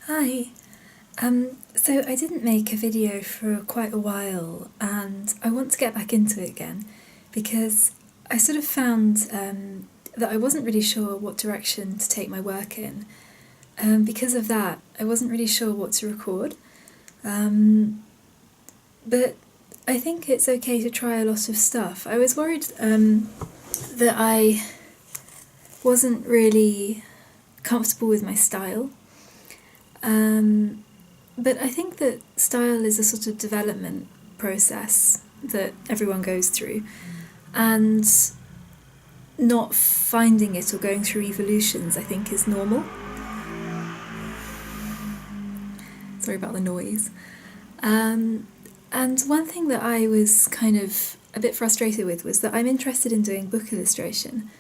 Hi. So I didn't make a video for quite a while, and I want to get back into it again because I sort of found that I wasn't really sure what direction to take my work in. Because of that, I wasn't really sure what to record. But I think it's okay to try a lot of stuff. I was worried that I wasn't really comfortable with my style. But I think that style is a sort of development process that everyone goes through, and not finding it or going through evolutions, I think, is normal. Sorry about the noise. And one thing that I was kind of a bit frustrated with was that I'm interested in doing book illustration,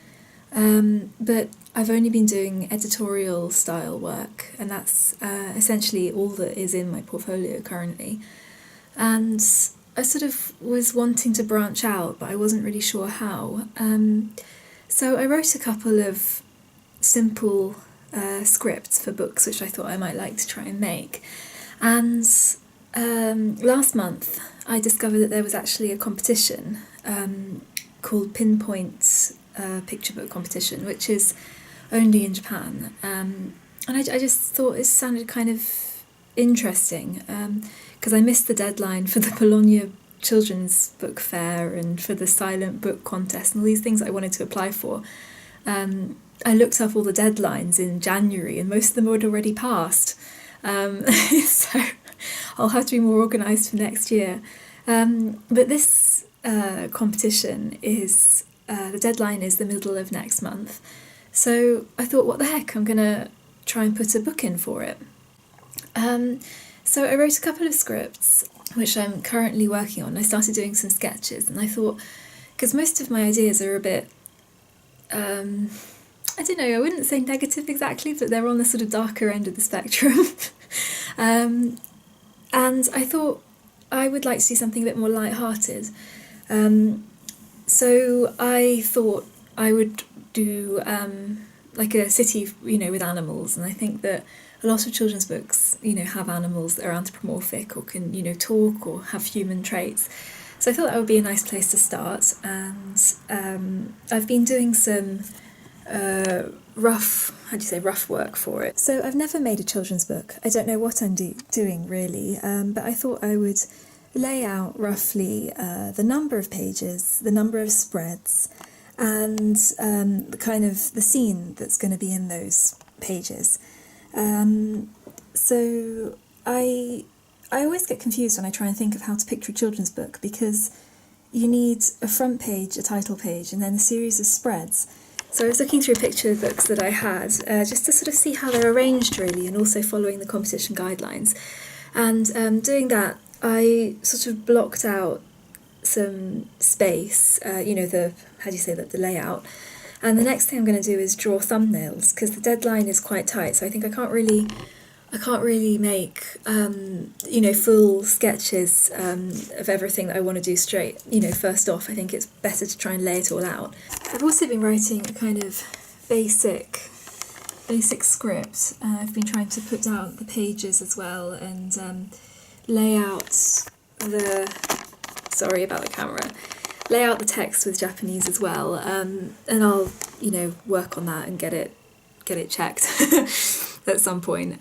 but I've only been doing editorial style work, and that's essentially all that is in my portfolio currently. And I sort of was wanting to branch out, but I wasn't really sure how. So I wrote a couple of simple scripts for books which I thought I might like to try and make. And last month I discovered that there was actually a competition called Pinpoint Picture Book Competition, which is only in Japan. And I just thought it sounded kind of interesting because I missed the deadline for the Bologna Children's Book Fair and for the Silent Book Contest and all these things I wanted to apply for. I looked up all the deadlines in January and most of them had already passed. So I'll have to be more organised for next year. But this competition is, the deadline is the middle of next month. So I thought, what the heck, I'm going to try and put a book in for it. So I wrote a couple of scripts, which I'm currently working on. I started doing some sketches, and I thought, because most of my ideas are a bit, I don't know, I wouldn't say negative exactly, but they're on the sort of darker end of the spectrum. And I thought I would like to do something a bit more light-hearted. So I thought I would do like a city, with animals, and I think that a lot of children's books, have animals that are anthropomorphic or can, talk or have human traits. So I thought that would be a nice place to start, and I've been doing some rough work for it. So I've never made a children's book. I don't know what I'm doing really, but I thought I would lay out roughly the number of pages, the number of spreads, and the kind of the scene that's going to be in those pages. So I always get confused when I try and think of how to picture a children's book, because you need a front page, a title page, and then a series of spreads. So I was looking through picture books that I had, just to sort of see how they're arranged really, and also following the competition guidelines. And doing that, I sort of blocked out some space, the layout. And the next thing I'm going to do is draw thumbnails, because the deadline is quite tight, so I think I can't really make full sketches of everything that I want to do straight. First off, I think it's better to try and lay it all out. I've also been writing a kind of basic script. I've been trying to put down the pages as well and lay out sorry about the camera. Lay out the text with Japanese as well, and I'll work on that and get it checked at some point.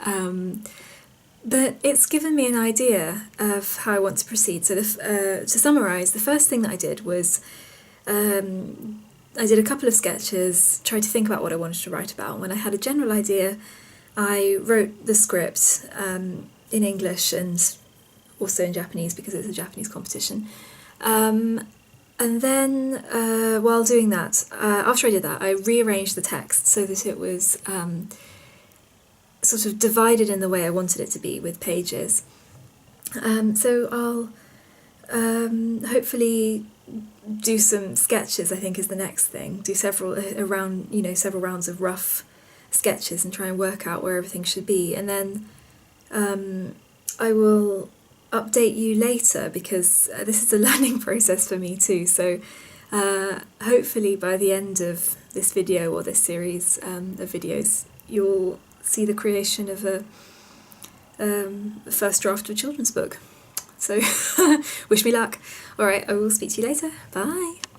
But it's given me an idea of how I want to proceed. So to summarise, the first thing that I did was I did a couple of sketches, tried to think about what I wanted to write about. When I had a general idea, I wrote the script in English and also in Japanese, because it's a Japanese competition. And then, while doing that, after I did that, I rearranged the text so that it was sort of divided in the way I wanted it to be, with pages. So I'll hopefully do some sketches, I think, is the next thing. Do several rounds of rough sketches and try and work out where everything should be. And then I will update you later, because this is a learning process for me too. So hopefully by the end of this video or this series of videos, you'll see the creation of first draft of a children's book. So wish me luck. Alright, I will speak to you later. Bye.